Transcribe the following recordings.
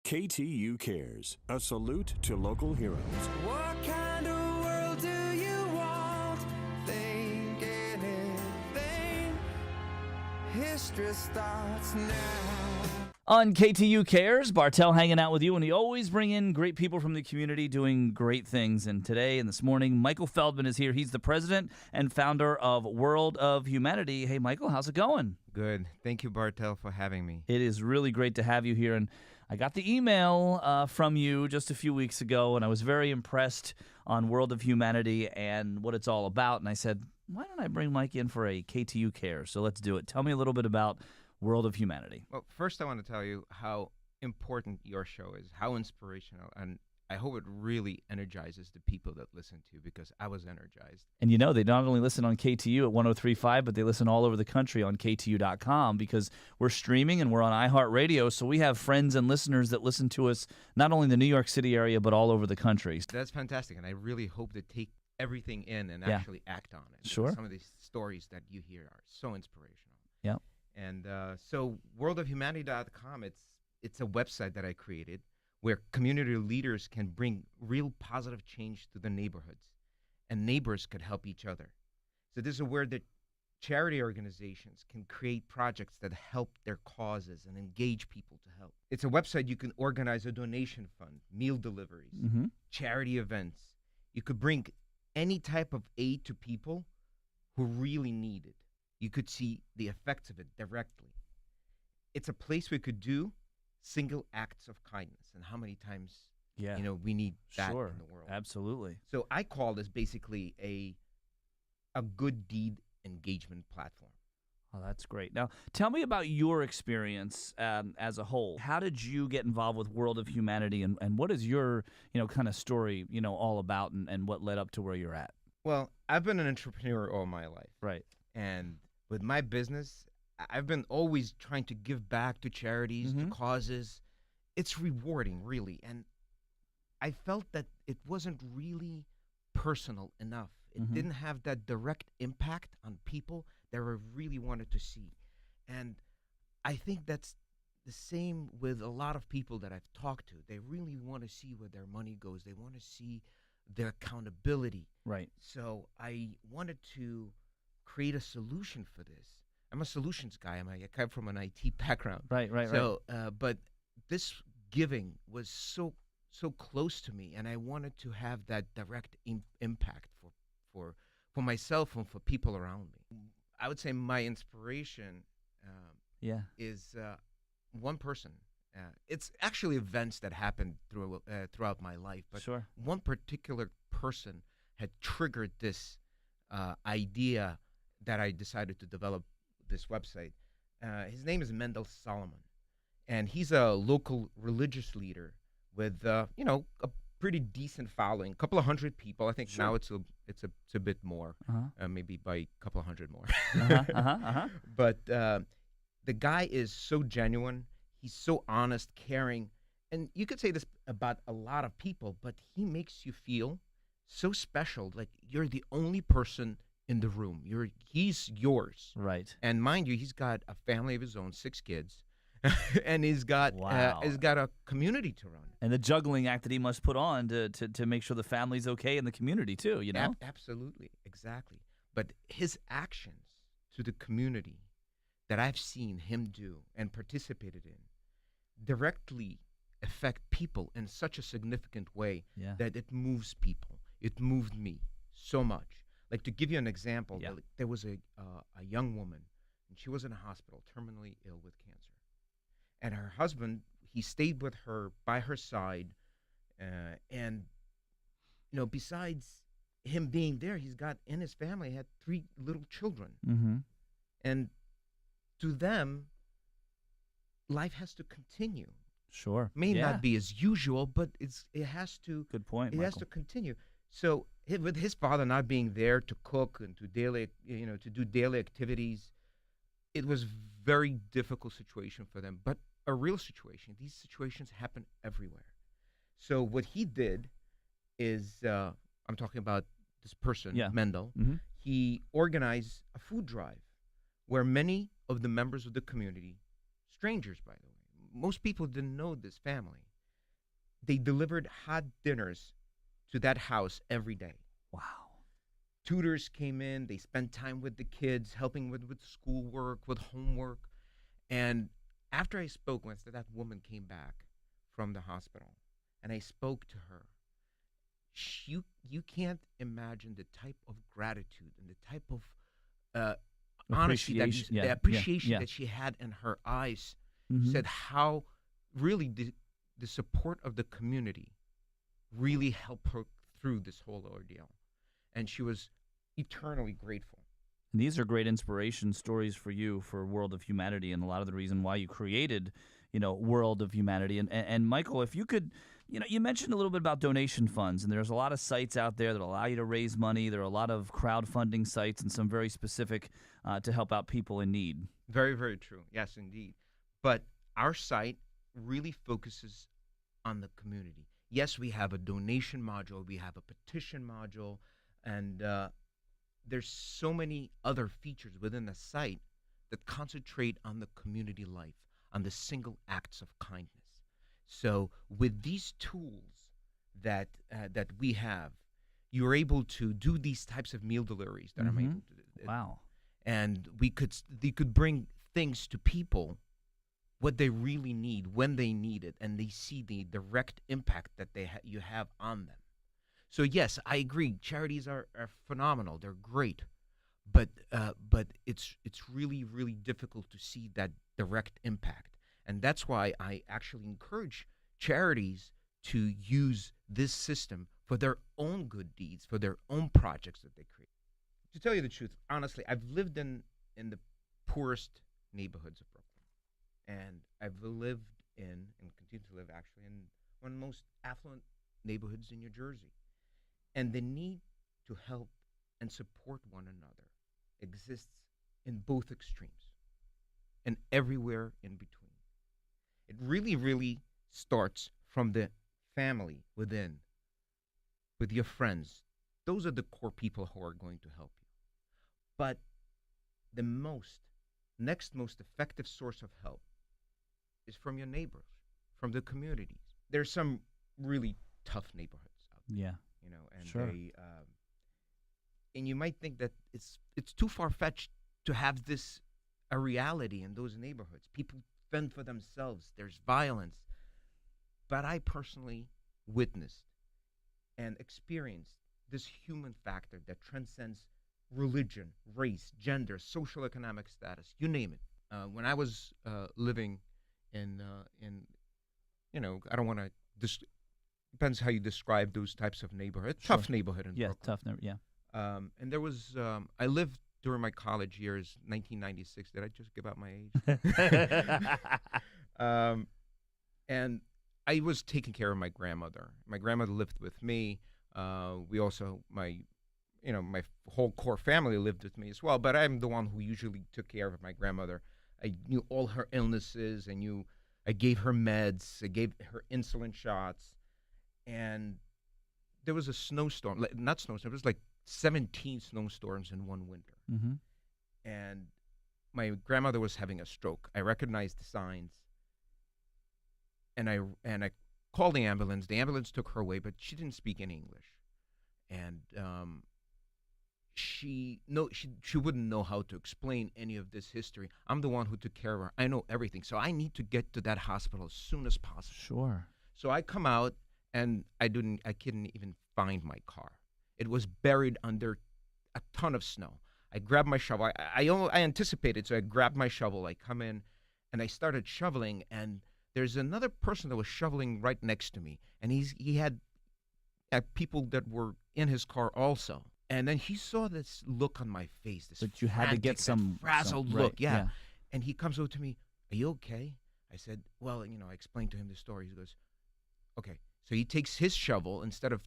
KTU Cares, a salute to local heroes. What kind of world do you want? Think anything. History starts now. On KTU Cares, Bartell hanging out with you, and we always bring in great people from the community doing great things. And today and this morning, Michael Feldman is here. He's the president and founder of World of Humanity. Hey, Michael, how's it going? Good. Thank you, Bartell, for having me. It is really great to have you here. And I got the email from you just a few weeks ago, and I was very impressed on World of Humanity and what it's all about. And I said, why don't I bring Mike in for a KTU Cares? So let's do it. Tell me a little bit about World of Humanity. Well, first I want to tell you how important your show is, how inspirational, and I hope it really energizes the people that listen to you, because I was energized. And you know, they not only listen on KTU at 103.5, but they listen all over the country on KTU.com, because we're streaming and we're on iHeartRadio, so we have friends and listeners that listen to us not only in the New York City area, but all over the country. That's fantastic, and I really hope to take everything in and actually act on it. Sure. Some of these stories that you hear are so inspirational. Yeah. And so worldofhumanity.com, it's a website that I created where community leaders can bring real positive change to the neighborhoods, and neighbors could help each other. So this is where the charity organizations can create projects that help their causes and engage people to help. It's a website you can organize a donation fund, meal deliveries, charity events. You could bring any type of aid to people who really need it. You could see the effects of it directly. It's a place we could do single acts of kindness, and how many times we need that in the world. Absolutely. So I call this basically a good deed engagement platform. Oh, that's great. Now, tell me about your experience as a whole. How did you get involved with World of Humanity, and what is your kind of story all about, and what led up to where you're at? Well, I've been an entrepreneur all my life. Right. And with my business, I've been always trying to give back to charities, to causes. It's rewarding, really. And I felt that it wasn't really personal enough. It didn't have that direct impact on people that I really wanted to see. And I think that's the same with a lot of people that I've talked to. They really want to see where their money goes. They want to see their accountability. Right. So I wanted to create a solution for this. I'm a solutions guy. I come from an IT background. Right. So, but this giving was so close to me, and I wanted to have that direct impact for myself and for people around me. I would say my inspiration is one person. It's actually events that happened throughout my life, but one particular person had triggered this idea that I decided to develop this website. His name is Mendel Solomon, and he's a local religious leader with a pretty decent following, a couple of hundred people. I think now it's a bit more, maybe by a couple of hundred more. But the guy is so genuine. He's so honest, caring, and you could say this about a lot of people, but he makes you feel so special, like you're the only person in the room. He's yours. Right. And mind you, he's got a family of his own, 6 kids, and he's got a community to run. And the juggling act that he must put on to make sure the family's okay in the community too, Absolutely, exactly. But his actions to the community that I've seen him do and participated in directly affect people in such a significant way that it moves people. It moved me so much. Like, to give you an example, there was a young woman, and she was in a hospital, terminally ill with cancer. And her husband, he stayed with her, by her side, and besides him being there, he's got, in his family, had 3 little children. And to them, life has to continue. Sure. May not be as usual, but it has to. Good point, It Michael. has to continue. So with his father not being there to cook and to do daily activities, it was very difficult situation for them, but a real situation. These situations happen everywhere. So what he did is, I'm talking about this person, Mendel. He organized a food drive where many of the members of the community, strangers, by the way, most people didn't know this family. they delivered hot dinners to that house every day. Wow. Tutors came in, they spent time with the kids, helping with schoolwork, with homework. And after I spoke, once that woman came back from the hospital, and I spoke to her, you can't imagine the type of gratitude and the type of honesty, the appreciation that she had in her eyes. Said how really the support of the community really helped her through this whole ordeal. And she was eternally grateful. And these are great inspiration stories for you for World of Humanity, and a lot of the reason why you created, World of Humanity. And Michael, if you could, you mentioned a little bit about donation funds, and there's a lot of sites out there that allow you to raise money. There are a lot of crowdfunding sites and some very specific to help out people in need. Very, very true. Yes, indeed. But our site really focuses on the community. Yes, we have a donation module, we have a petition module, and there's so many other features within the site that concentrate on the community life, on the single acts of kindness. So with these tools that we have, you're able to do these types of meal deliveries that I'm able to do. Wow. And they could bring things to people, what they really need, when they need it, and they see the direct impact that you have on them. So yes, I agree. Charities are phenomenal. They're great, but it's really, really difficult to see that direct impact. And that's why I actually encourage charities to use this system for their own good deeds, for their own projects that they create. To tell you the truth, honestly, I've lived in the poorest neighborhoods of Brooklyn. And I've lived in, and continue to live actually, in one of the most affluent neighborhoods in New Jersey. And the need to help and support one another exists in both extremes and everywhere in between. It really, really starts from the family within, with your friends. Those are the core people who are going to help you. But the next most effective source of help is from your neighbors, from the communities. There's some really tough neighborhoods out there. Yeah. And sure. And you might think that it's too far-fetched to have this a reality in those neighborhoods. People fend for themselves. There's violence. But I personally witnessed and experienced this human factor that transcends religion, race, gender, social economic status, you name it. When I was living in I don't want to depends how you describe those types of neighborhood. Sure. Tough neighborhood in Brooklyn. Tough neighborhood. Yeah. And there was I lived during my college years, 1996. Did I just give out my age? And I was taking care of my grandmother. My grandmother lived with me. We also my whole core family lived with me as well. But I'm the one who usually took care of my grandmother. I knew all her illnesses. I gave her meds. I gave her insulin shots. And there was a snowstorm, not snowstorm, it was like 17 snowstorms in one winter. Mm-hmm. And my grandmother was having a stroke. I recognized the signs. And I called the ambulance. The ambulance took her away, but she didn't speak any English. And she wouldn't know how to explain any of this history. I'm the one who took care of her. I know everything. So I need to get to that hospital as soon as possible. Sure. So I come out, and I couldn't even find my car. It was buried under a ton of snow. I grabbed my shovel. I anticipated, so I grabbed my shovel. I come in, and I started shoveling, and there's another person that was shoveling right next to me, and he had people that were in his car also. And then he saw this look on my face, this But you had to get some frazzled right, look. Yeah. And he comes over to me, "Are you okay?" I said, "Well, I explained to him the story." He goes, "Okay." So he takes his shovel instead of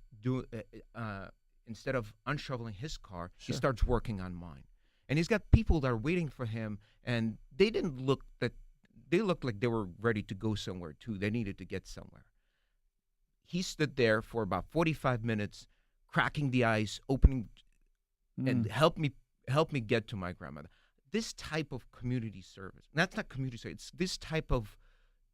unshoveling his car. Sure. He starts working on mine, and he's got people that are waiting for him, and they looked like they were ready to go somewhere too. They needed to get somewhere. He stood there for about 45 minutes, cracking the ice, opening, and help me get to my grandmother. This type of community service, that's not community service. It's this type of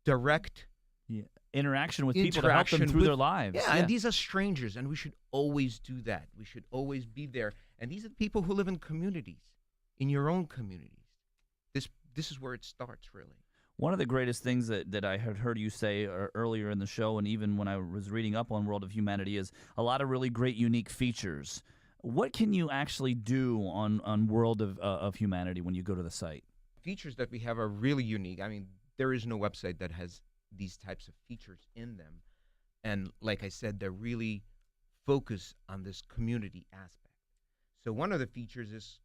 direct Yeah. Interaction with people to help them through their lives. Yeah, and these are strangers, and we should always do that. We should always be there. And these are the people who live in communities, in your own communities. This is where it starts, really. One of the greatest things that I had heard you say earlier in the show, and even when I was reading up on World of Humanity, is a lot of really great, unique features. What can you actually do on World of Humanity when you go to the site? Features that we have are really unique. I mean, there is no website that has these types of features in them. And like I said, they're really focused on this community aspect. So one of the features is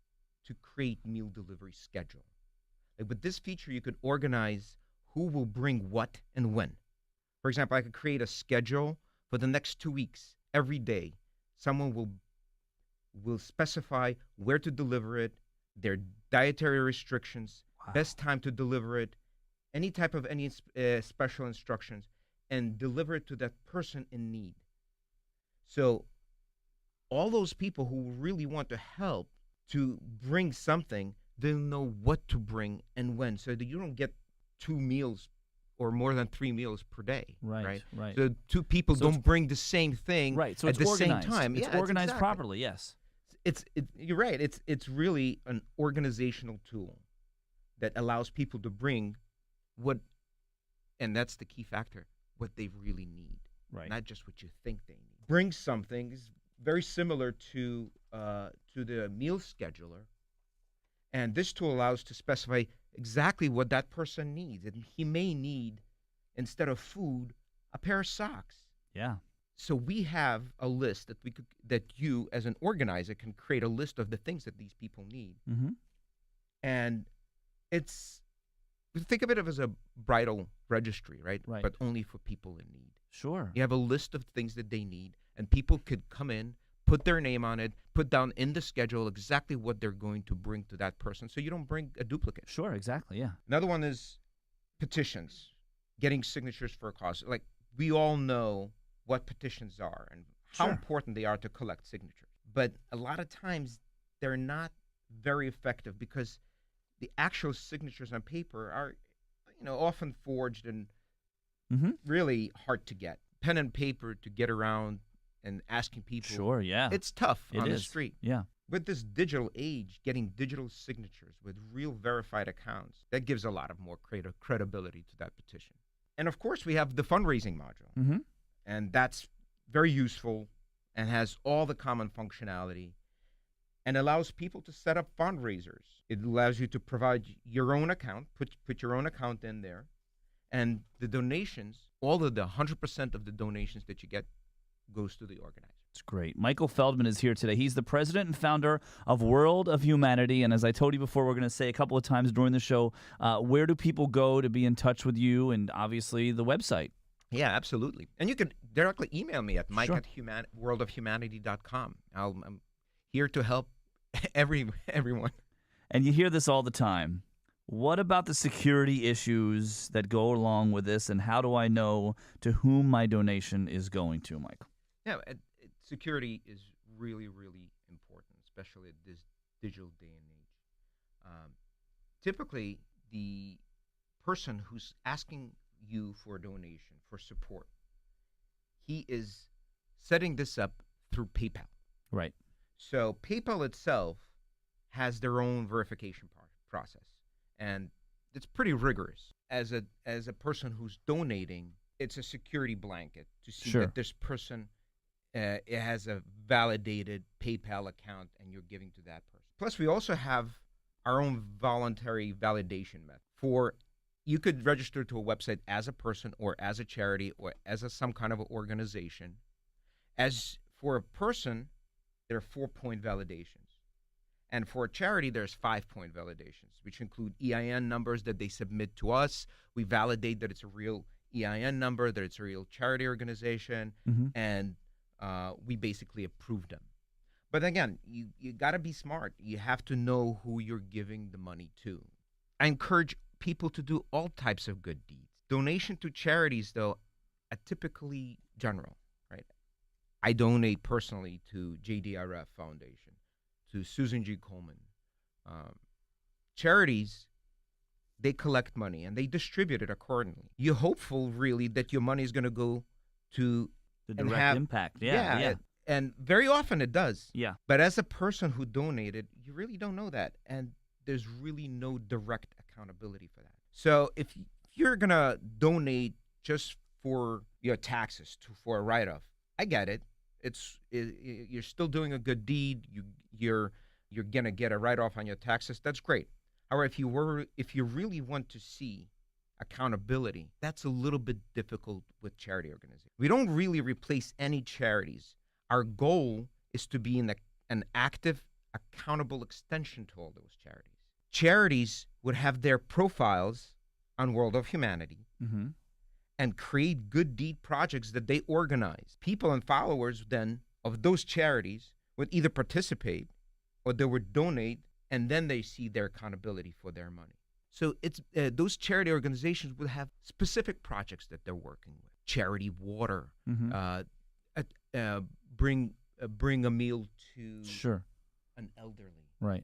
to create meal delivery schedule. Like with this feature, you could organize who will bring what and when. For example, I could create a schedule for the next 2 weeks. Every day, someone will specify where to deliver it, their dietary restrictions, best time to deliver it, any special instructions, and deliver it to that person in need. So all those people who really want to help to bring something, they'll know what to bring and when, so that you don't get 2 meals or more than 3 meals per day. Right. So 2 people don't bring the same thing so at the organized. same time. It's organized properly, yes. You're right. It's really an organizational tool that allows people to bring and that's the key factor, what they really need, not just what you think they need. Bring something is very similar to the meal scheduler. And this tool allows to specify exactly what that person needs. And he may need, instead of food, a pair of socks. Yeah. So we have a list that you, as an organizer, can create a list of the things that these people need. Mm-hmm. And think of it as a bridal registry, right? But only for people in need. Sure. You have a list of things that they need, and people could come in, put their name on it, put down in the schedule exactly what they're going to bring to that person, so you don't bring a duplicate. Sure, exactly, yeah. Another one is petitions, getting signatures for a cause. Like, we all know what petitions are and how important they are to collect signatures. But a lot of times, they're not very effective because the actual signatures on paper are, often forged and really hard to get. Pen and paper to get around and asking people. Sure, yeah. It's tough on the street. Yeah. With this digital age, getting digital signatures with real verified accounts, that gives a lot of more credibility to that petition. And of course, we have the fundraising module. Mm-hmm. And that's very useful and has all the common functionality and allows people to set up fundraisers. It allows you to provide your own account, put your own account in there, and the donations, all of the 100% of the donations that you get goes to the organizer. It's great. Michael Feldman is here today. He's the president and founder of World of Humanity. And as I told you before, we're going to say a couple of times during the show, where do people go to be in touch with you, and obviously the website? Yeah, absolutely. And you can directly email me at mike@worldofhumanity.com. I'm here to help everyone. And you hear this all the time. What about the security issues that go along with this, and how do I know to whom my donation is going to, Michael? Yeah, security is really, really important, especially at this digital day and age. Typically, the person who's asking you for a donation, for support, he is setting this up through PayPal. Right. So PayPal itself has their own verification process, and it's pretty rigorous. As a person who's donating, it's a security blanket to see that this person it has a validated PayPal account and you're giving to that person. Plus, we also have our own voluntary validation method. You could register to a website as a person or as a charity or as some kind of organization. As for a person, there are 4-point validations. And for a charity, there's 5-point validations, which include EIN numbers that they submit to us. We validate that it's a real EIN number, that it's a real charity organization, and we basically approve them. But again, you got to be smart. You have to know who you're giving the money to. I encourage people to do all types of good deeds. Donation to charities, though, are typically general, right? I donate personally to JDRF Foundation, to Susan G. Komen. Charities they collect money and they distribute it accordingly. You're hopeful, really, that your money is going to go to The and direct have impact. Yeah. and very often it does. Yeah. But as a person who donated, you really don't know that, and there's really no direct accountability for that. So if you're gonna donate just for your taxes for a write-off, I get it. You're still doing a good deed. You're gonna get a write-off on your taxes. That's great. However, if you really want to see accountability, that's a little bit difficult with charity organizations. We don't really replace any charities. Our goal is to be an active, accountable extension to all those charities. Charities would have their profiles on World of Humanity Mm-hmm. and create good deed projects that they organize. People and followers then of those charities would either participate or they would donate, and then they see their accountability for their money. So it's those charity organizations would have specific projects that they're working with. Charity water, Mm-hmm. bring a meal to Sure. an elderly. Right.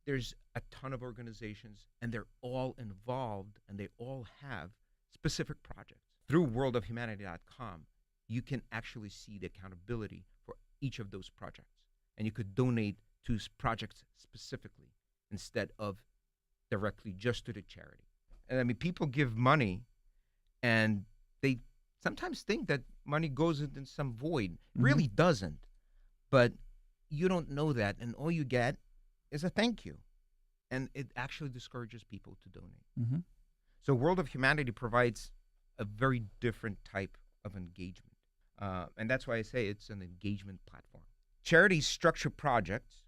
There's a ton of organizations, and they're all involved, and they all have specific projects. Through worldofhumanity.com, you can actually see the accountability for each of those projects, and you could donate to projects specifically instead of directly just to the charity. And I mean, people give money, and they sometimes think that money goes into some void. It really doesn't. But you don't know that, and all you get is a thank you. And it actually discourages people to donate. Mm-hmm. So World of Humanity provides a very different type of engagement. And that's why I say it's an engagement platform. Charities structure projects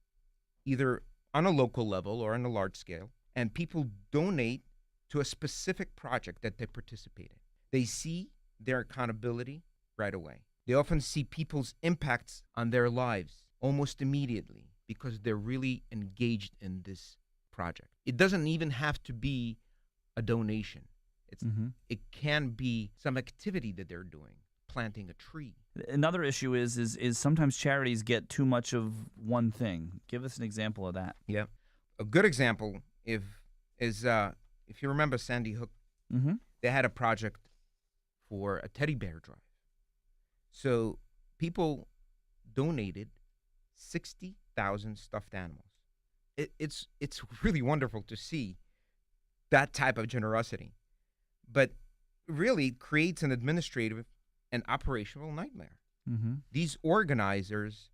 either on a local level or on a large scale, and people donate to a specific project that they participate in. They see their accountability right away. They often see people's impacts on their lives almost immediately because they're really engaged in this project. It doesn't even have to be a donation. It can be some activity that they're doing, planting a tree. Another issue is sometimes charities get too much of one thing. Give us an example of that. Yeah. A good example is if you remember Sandy Hook, Mm-hmm. they had a project for a teddy bear drive. So people donated 60,000 stuffed animals. It's really wonderful to see that type of generosity, but really it creates an administrative and operational nightmare. Mm-hmm. These organizers,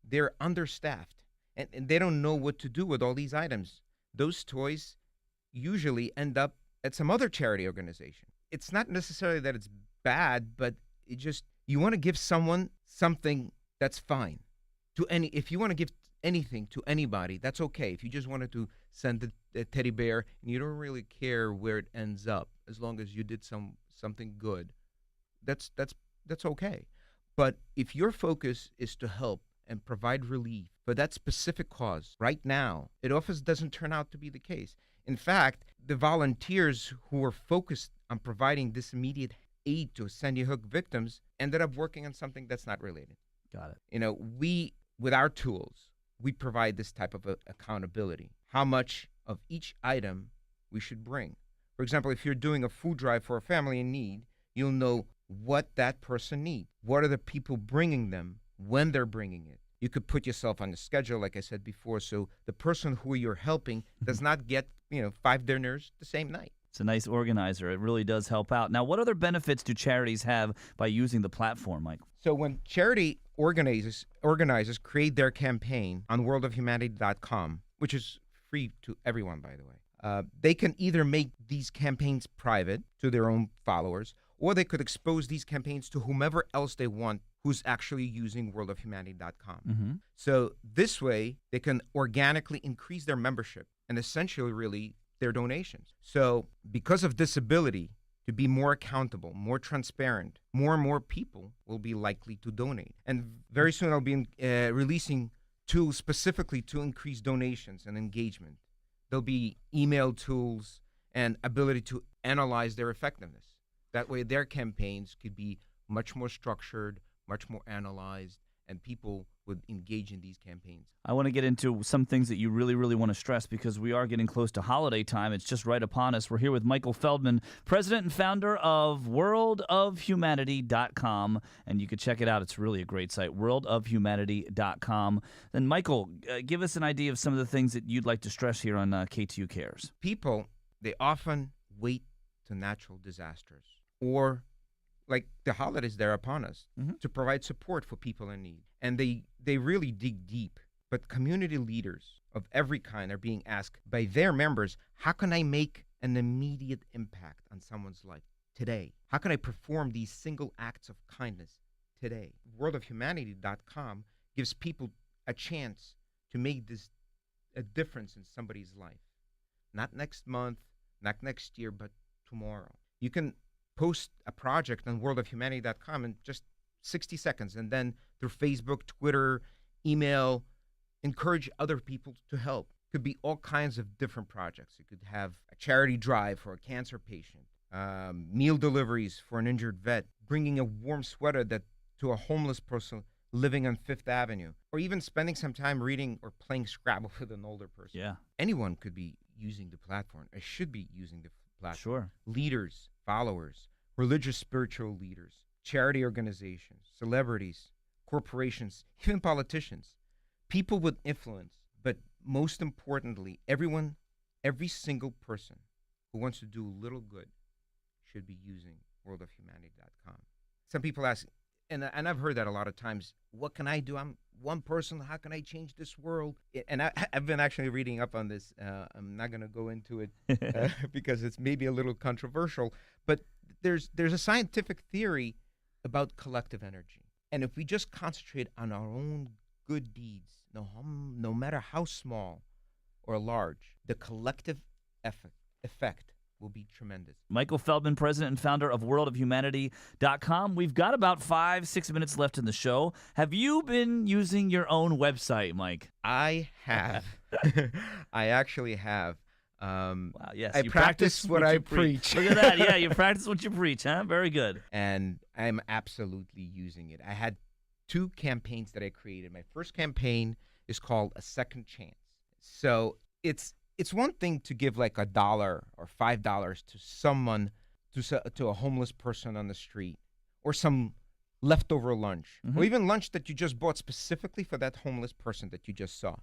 they're understaffed, and they don't know what to do with all these items. Those toys usually end up at some other charity organization. It's not necessarily that it's bad, but it just, you want to give someone something, that's fine. If you want to give anything to anybody, that's okay. If you just wanted to send the teddy bear and you don't really care where it ends up, as long as you did something good, that's okay. But if your focus is to help and provide relief for that specific cause right now, it often doesn't turn out to be the case. In fact, the volunteers who were focused on providing this immediate aid to Sandy Hook victims ended up working on something that's not related. Got it. You know, with our tools, we provide this type of accountability. How much of each item we should bring. For example, if you're doing a food drive for a family in need, you'll know what that person needs. What are the people bringing them, when they're bringing it. You could put yourself on the schedule, like I said before, so the person who you're helping does not get, 5 dinners the same night. It's a nice organizer. It really does help out. Now, what other benefits do charities have by using the platform, Mike? So when charity organizers create their campaign on worldofhumanity.com, which is free to everyone, by the way, they can either make these campaigns private to their own followers, or they could expose these campaigns to whomever else they want who's actually using worldofhumanity.com. Mm-hmm. So this way, they can organically increase their membership and essentially really their donations. So because of this ability to be more accountable, more transparent, more and more people will be likely to donate. And very soon I'll be releasing tools specifically to increase donations and engagement. There'll be email tools and ability to analyze their effectiveness. That way their campaigns could be much more structured, much more analyzed, and people would engage in these campaigns. I want to get into some things that you really, really want to stress because we are getting close to holiday time. It's just right upon us. We're here with Michael Feldman, president and founder of WorldOfHumanity.com, and you can check it out. It's really a great site, WorldOfHumanity.com. Then, Michael, give us an idea of some of the things that you'd like to stress here on KTU Cares. People, they often wait to natural disasters or like the holidays they're upon us to provide support for people in need. And they really dig deep. But community leaders of every kind are being asked by their members, how can I make an immediate impact on someone's life today? How can I perform these single acts of kindness today? WorldOfHumanity.com gives people a chance to make a difference in somebody's life. Not next month, not next year, but tomorrow. You can post a project on WorldOfHumanity.com in just 60 seconds, and then through Facebook, Twitter, email, encourage other people to help. It could be all kinds of different projects. You could have a charity drive for a cancer patient, meal deliveries for an injured vet, bringing a warm sweater to a homeless person living on Fifth Avenue, or even spending some time reading or playing Scrabble with an older person. Yeah. Anyone could be using the platform. I should be using the platform. Sure. Leaders, followers, religious spiritual leaders, charity organizations, celebrities, corporations, even politicians, people with influence, but most importantly, every single person who wants to do a little good should be using WorldOfHumanity.com. Some people ask, and I've heard that a lot of times, what can I do? I'm one person. How can I change this world? And I've been actually reading up on this. I'm not going to go into it because it's maybe a little controversial, but there's a scientific theory about collective energy. And if we just concentrate on our own good deeds, no matter how small or large, the collective effect will be tremendous. Michael Feldman, president and founder of WorldOfHumanity.com. We've got about 5-6 minutes left in the show. Have you been using your own website, Mike? I have. I actually have. Wow, yes. I practice what I preach. Look at that. Yeah, you practice what you preach, huh? Very good. And I'm absolutely using it. I had 2 campaigns that I created. My first campaign is called A Second Chance. So it's one thing to give like $1 or $5 to someone, to a homeless person on the street, or some leftover lunch, or even lunch that you just bought specifically for that homeless person that you just saw.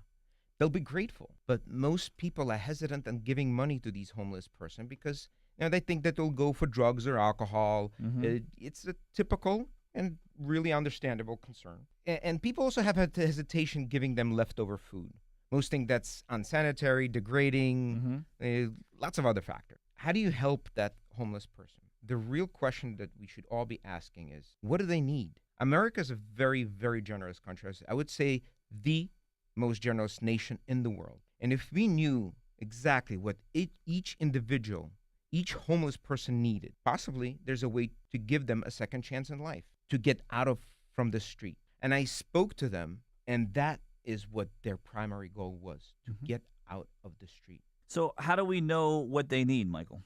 They'll be grateful. But most people are hesitant on giving money to these homeless person because they think that they'll go for drugs or alcohol. It's a typical and really understandable concern. And people also have had hesitation giving them leftover food. Most think that's unsanitary, degrading, lots of other factors. How do you help that homeless person? The real question that we should all be asking is, what do they need? America is a very, very generous country. I would say the most generous nation in the world. And if we knew exactly what each individual, each homeless person needed, possibly there's a way to give them a second chance in life, to get out from the street. And I spoke to them, and that is what their primary goal was, to get out of the street. So how do we know what they need, Michael?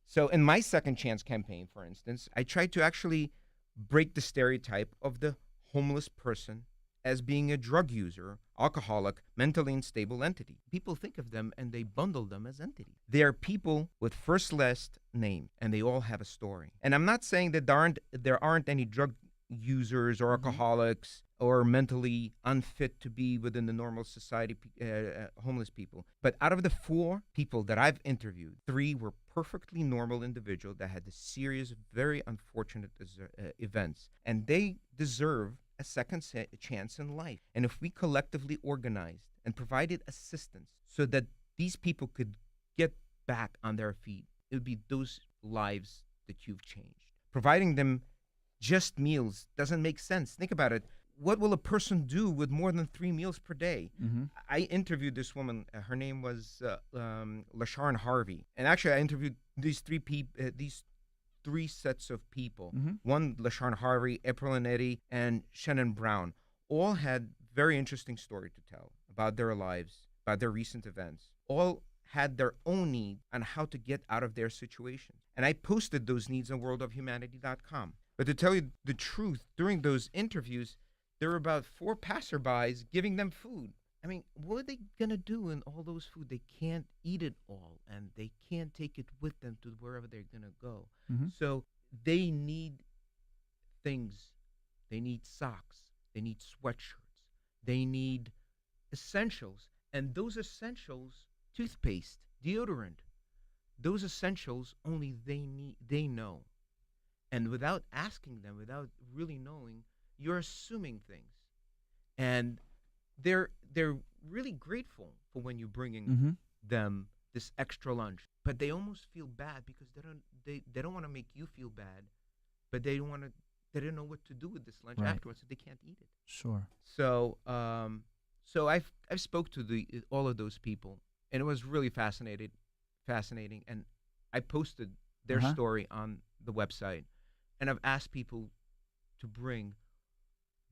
So in my Second Chance campaign, for instance, I tried to actually break the stereotype of the homeless person as being a drug user, alcoholic, mentally unstable entity. People think of them and they bundle them as entities. They are people with first, last name, and they all have a story. And I'm not saying that there aren't any drug users or alcoholics or mentally unfit to be within the normal society, homeless people. But out of the 4 people that I've interviewed, 3 were perfectly normal individuals that had a series of very unfortunate events. And they deserve a second chance in life. And if we collectively organized and provided assistance so that these people could get back on their feet, it would be those lives that you've changed. Providing them just meals doesn't make sense. Think about it. What will a person do with more than 3 meals per day? I interviewed this woman. Her name was LaShawn Harvey. And actually, I interviewed these 3 sets of people. One, LaShawn Harvey, April and Eddie, and Shannon Brown. All had very interesting story to tell about their lives, about their recent events. All had their own need on how to get out of their situation. And I posted those needs on WorldOfHumanity.com. But to tell you the truth, during those interviews, there were about 4 passerbys giving them food. I mean, what are they going to do in all those food? They can't eat it all, and they can't take it with them to wherever they're going to go. Mhm. So they need things. They need socks. They need sweatshirts. They need essentials. And those essentials, toothpaste, deodorant, those essentials only they know. And without asking them, without really knowing, you're assuming things. And they're really grateful for when you're bringing Mhm. them this extra lunch, but they almost feel bad because they don't want to make you feel bad, but they don't know what to do with this lunch Right. afterwards, so they can't eat it. Sure. So I've spoke to all of those people, and it was really fascinating, and I posted their Uh-huh. story on the website, and I've asked people to bring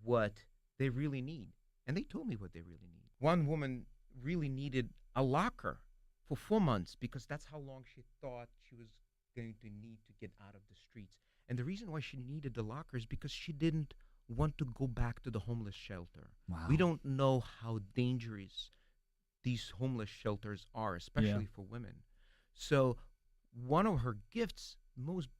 what they really need. And they told me what they really need. One woman really needed a locker for 4 months because that's how long she thought she was going to need to get out of the streets. And the reason why she needed the locker is because she didn't want to go back to the homeless shelter. Wow. We don't know how dangerous these homeless shelters are, especially for women. So one of her gifts,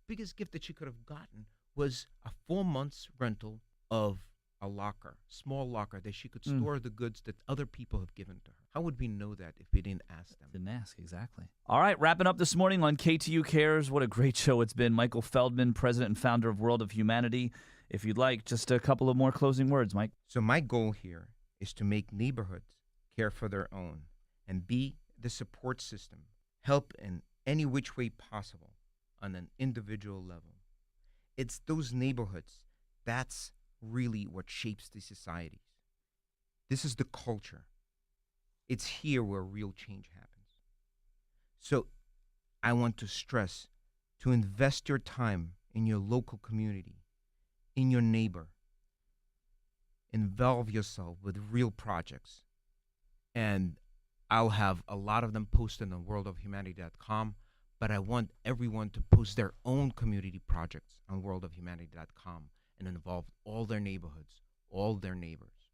biggest gift that she could have gotten, was a 4 months rental of a locker, small locker that she could store the goods that other people have given to her. How would we know that if we didn't ask them? Didn't ask, exactly. All right, wrapping up this morning on KTU Cares. What a great show it's been. Michael Feldman, president and founder of World of Humanity. If you'd like, just a couple of more closing words, Mike. So my goal here is to make neighborhoods care for their own and be the support system, help in any which way possible on an individual level. It's those neighborhoods, that's really what shapes the societies. This is the culture. It's here where real change happens. So I want to stress to invest your time in your local community, in your neighbor. Involve yourself with real projects. And I'll have a lot of them posted on worldofhumanity.com, but I want everyone to post their own community projects on worldofhumanity.com and involve all their neighborhoods, all their neighbors.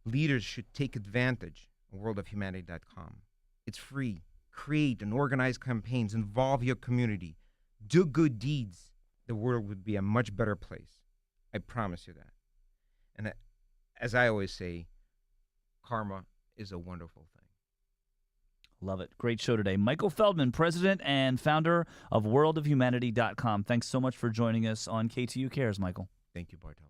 Leaders should take advantage of worldofhumanity.com. It's free. Create and organize campaigns. Involve your community. Do good deeds. The world would be a much better place. I promise you that. And as I always say, karma is a wonderful thing. Love it. Great show today. Michael Feldman, president and founder of worldofhumanity.com. Thanks so much for joining us on KTU Cares, Michael. Thank you, Bartel.